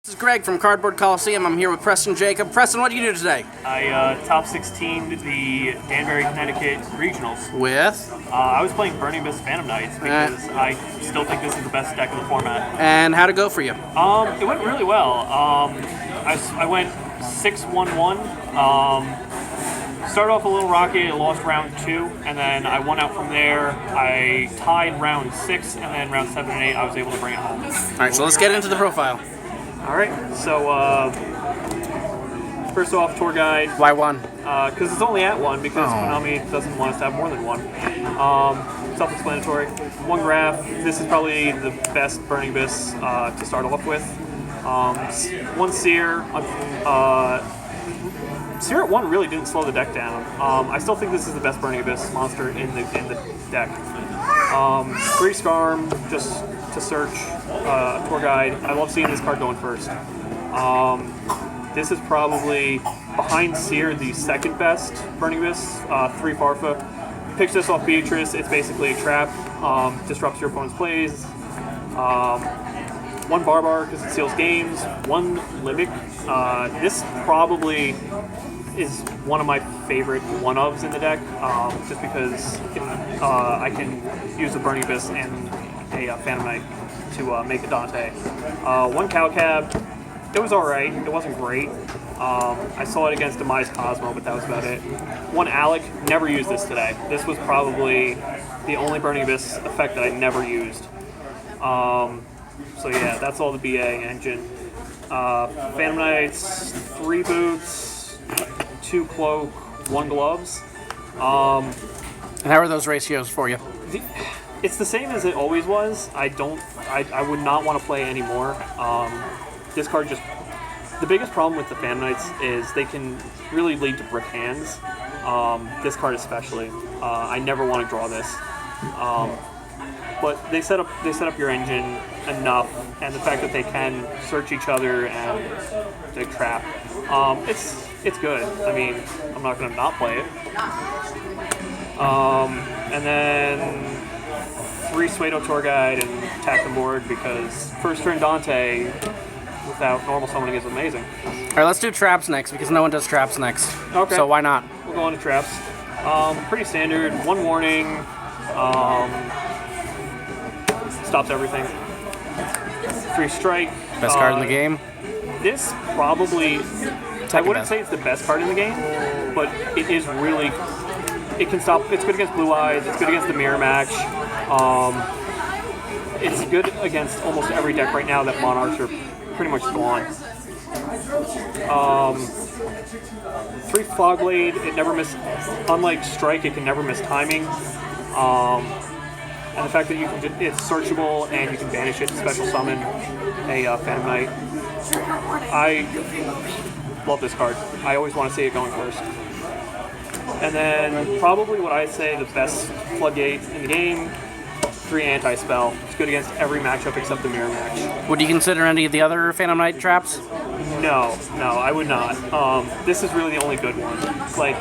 This is Greg from Cardboard Coliseum. I'm here with Preston Jacob. Preston, what do you do today? I top 16 the Danbury, Connecticut regionals. With? I was playing Burning Abyss Phantom Knights because I still think this is the best deck in the format. And how'd it go for you? It went really well. I went 6-1-1. Started off a little rocky. I lost round 2, and then I won out from there. I tied round 6, and then round 7 and 8, I was able to bring it home. All right, so let's get into the profile. All right, so first off, tour guide. Why one? Because it's only at 1, because Konami doesn't want us to have more than 1. Self-explanatory. 1 graph. This is probably the best Burning Abyss to start off with. 1 Seer. Seer at 1 really didn't slow the deck down. I still think this is the best Burning Abyss monster in the deck. 3 Scarm, just to search, tour guide. I love seeing this card going first. This is probably, behind Seer, the second best Burning Abyss. 3 Farfa. Picks this off Beatrice. It's basically a trap. Disrupts your opponent's plays. 1 Barbar because it seals games. 1 Libic. This probably is one of my favorite one-ofs in the deck, just because I can use the Burning Abyss and a Phantom Knight to make a Dante. 1 Cow Cab. It was alright. It wasn't great. I saw it against Demise Cosmo, but that was about it. 1 Alec. Never used this today. This was probably the only Burning Abyss effect that I never used. So yeah, that's all the BA engine. Phantom Knights, 3 boots, 2 cloak, 1 gloves. And how are those ratios for you? It's the same as it always was. I would not want to play anymore. This card just... The biggest problem with the Phantom Knights is they can really lead to brick hands. This card especially. I never want to draw this. But they set up your engine enough, and the fact that they can search each other and they trap, it's good. I mean, I'm not going to not play it. And then 3 Suedo Tour Guide and attack the board because first turn Dante without normal summoning is amazing. All right, let's do traps next because no one does traps next. Okay. So why not? We'll go on to traps. Pretty standard. 1 warning. Stops everything. 3 strike. Best card in the game? This probably... I wouldn't say it's the best card in the game, but it is really... It can stop... It's good against Blue Eyes. It's good against the Mirror Match. It's good against almost every deck right now that Monarchs are pretty much gone. 3 Fogblade. It never miss... Unlike Strike, it can never miss timing. And the fact that you can it's searchable and you can banish it and special summon a Phantom Knight. I love this card. I always want to see it going first. And then probably what I'd say the best floodgate in the game, 3 Anti-Spell. It's good against every matchup except the Mirror Match. Would you consider any of the other Phantom Knight traps? No, I would not. This is really the only good one. Like,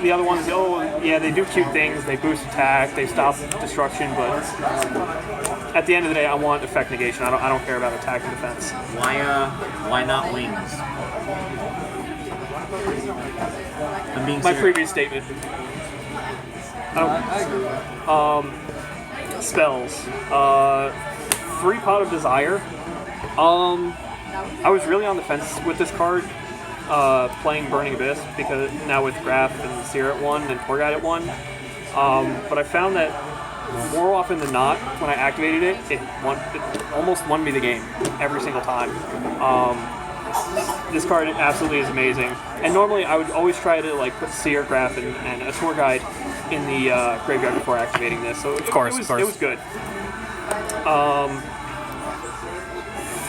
the other ones, yeah, they do cute things. They boost attack, they stop destruction, but at the end of the day, I want effect negation. I don't care about attack and defense. Why not wings? I'm being My serious. previous statement. Spells. 3 Pot of Desire. I was really on the fence with this card. Playing Burning Abyss because now with Graph and Seer at 1 and Tour Guide at 1, but I found that more often than not, when I activated it, it almost won me the game every single time. This card absolutely is amazing, and normally I would always try to like put Seer, Graph, and a Tour Guide in the graveyard before activating this. So it was good.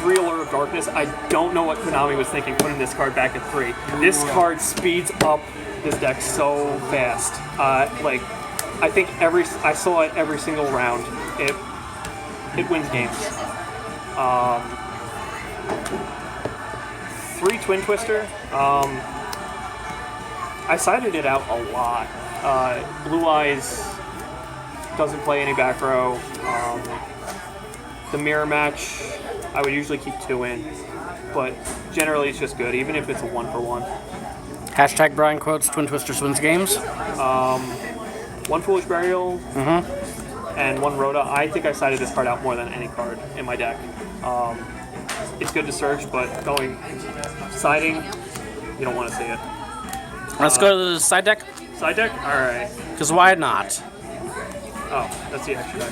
3 Allure of Darkness. I don't know what Konami was thinking putting this card back at 3. This card speeds up this deck so fast. I think I saw it every single round. It wins games. 3 Twin Twister. I sided it out a lot. Blue Eyes doesn't play any back row. The Mirror Match I would usually keep 2 in, but generally it's just good, even if it's a 1-for-1. Hashtag Brian quotes Twin Twisters wins games. 1 Foolish Burial and 1 Rhoda. I think I sided this card out more than any card in my deck. It's good to search, but going siding, you don't want to see it. Let's go to the side deck. Side deck? Alright. Because why not? Oh, that's the extra deck.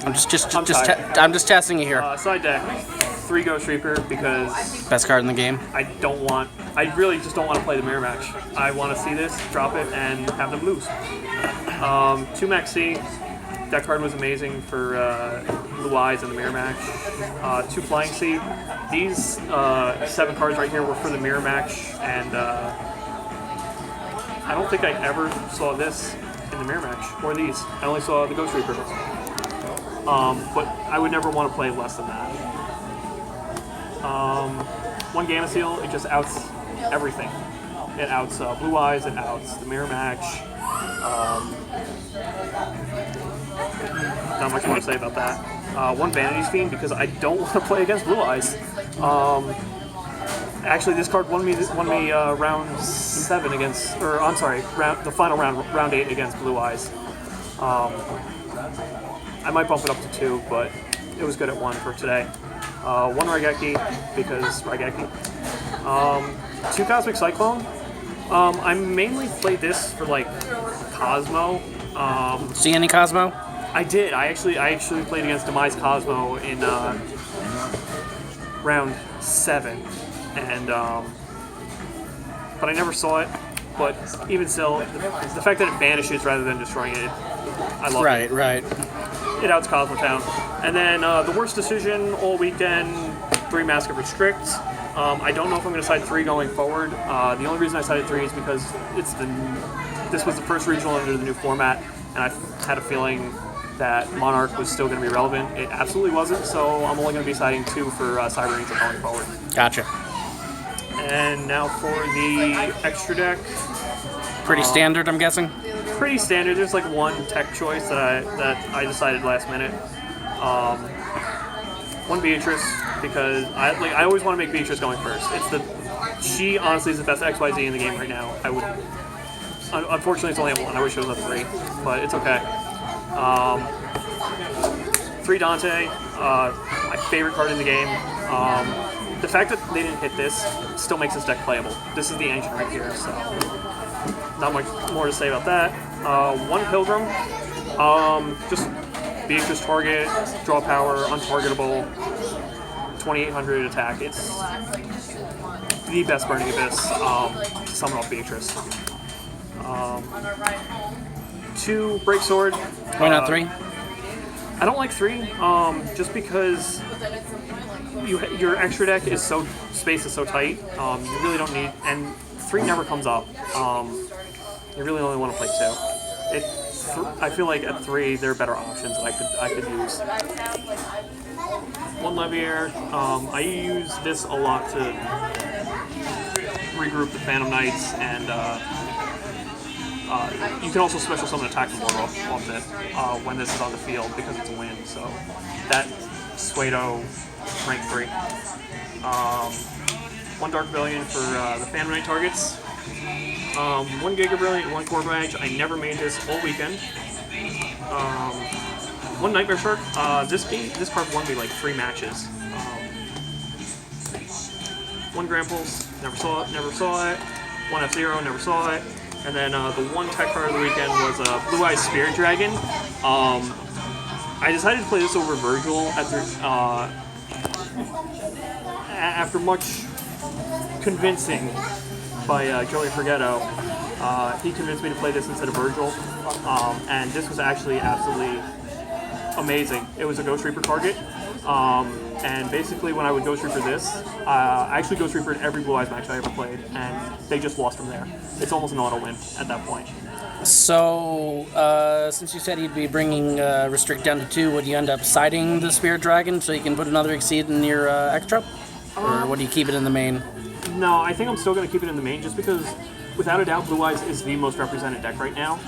I'm just testing you here. Side deck, 3 Ghost Reaper because Best card in the game. I really just don't want to play the mirror match. I want to see this, drop it, and have them lose. 2 Max C. That card was amazing for Blue Eyes in the mirror match. 2 Flying C. These 7 cards right here were for the mirror match, and I don't think I ever saw this in the mirror match, or these. I only saw the Ghost Reaper. But I would never want to play less than that. 1 Gamma Seal, it just outs everything. It outs Blue Eyes, it outs the mirror match. Not much more to say about that. 1 Vanity's Fiend, because I don't want to play against Blue Eyes. Actually, this card won me round 7 against, or I'm sorry, the final round 8 against Blue Eyes. I might bump it up to 2, but it was good at 1 for today. 1 Raigeki, because Raigeki. 2 Cosmic Cyclone. I mainly played this for like Cosmo. See any Cosmo? I did. I actually played against Demise Cosmo in round 7, and but I never saw it. But even still, the fact that it vanishes rather than destroying it, I love it. Right. It outs Cosmo Town. And then the worst decision all weekend, 3 Mask of Restrict. I don't know if I'm going to side 3 going forward. The only reason I sided 3 is because this was the first regional under the new format, and I had a feeling that Monarch was still going to be relevant. It absolutely wasn't, so I'm only going to be siding 2 for Cyber Ninja going forward. Gotcha. And now for the extra deck. Pretty standard, I'm guessing? Pretty standard. There's like 1 tech choice that I decided last minute. 1 Beatrice, because I always want to make Beatrice going first. She honestly is the best XYZ in the game right now. Unfortunately it's only at 1. I wish it was a 3, but it's okay. 3 Dante, my favorite card in the game. The fact that they didn't hit this still makes this deck playable. This is the engine right here, so not much more to say about that. 1 Pilgrim, just Beatrice target, draw power, untargetable, 2800 attack. It's the best Burning Abyss to summon off Beatrice. 2 Break Sword. Why not 3? I don't like 3, just because your extra deck is space is so tight. You really don't need, and 3 never comes up. You really only want to play 2. I feel like at 3 there are better options that I could use. 1 Leviair. I use this a lot to regroup the Phantom Knights, and you can also special summon attack from Mortal off it when this is on the field because it's a win. So that Suedo rank 3. 1 Dark Billion for the Phantom Knight targets. 1 Giga Brilliant, 1 Core Badge. I never made this all weekend. 1 Nightmare Shark. This card won me like 3 matches. 1 Gramples. Never saw it. 1 F-Zero. Never saw it. And then the 1 tech card of the weekend was Blue Eyes Spirit Dragon. I decided to play this over Virgil after much convincing by Joey Forgetto. He convinced me to play this instead of Virgil, and this was actually absolutely amazing. It was a Ghost Reaper target, and basically when I would Ghost Reaper this, I actually Ghost Reapered every Blue Eyes match I ever played, and they just lost from there. It's almost an auto win at that point. So, since you said you'd be bringing Restrict down to 2, would you end up siding the Spirit Dragon so you can put another Exceed in your extra? Or would you keep it in the main? No, I think I'm still going to keep it in the main just because, without a doubt, Blue Eyes is the most represented deck right now.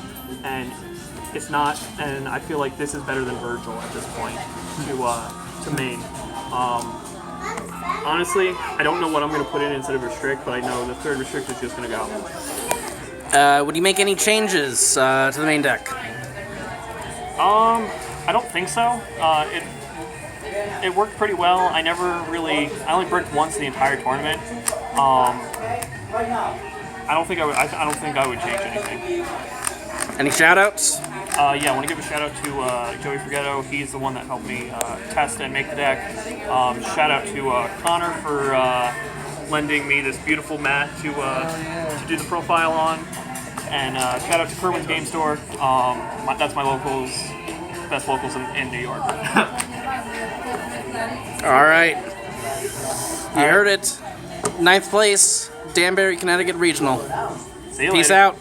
And it's not, and I feel like this is better than Virgil at this point to main. Honestly, I don't know what I'm going to put in instead of restrict, but I know the third restrict is just going to go. Would you make any changes to the main deck? I don't think so. It worked pretty well. I only bricked once in the entire tournament. I don't think I would change anything. Any shout-outs? Yeah, I want to give a shout out to Joey Forgetto. He's the one that helped me test and make the deck. Shout out to Connor for lending me this beautiful mat to do the profile on. And shout out to Kerwin's Game Store. That's my best locals in New York. All right. You heard it. 9th place, Danbury, Connecticut Regional. See you Peace later. out.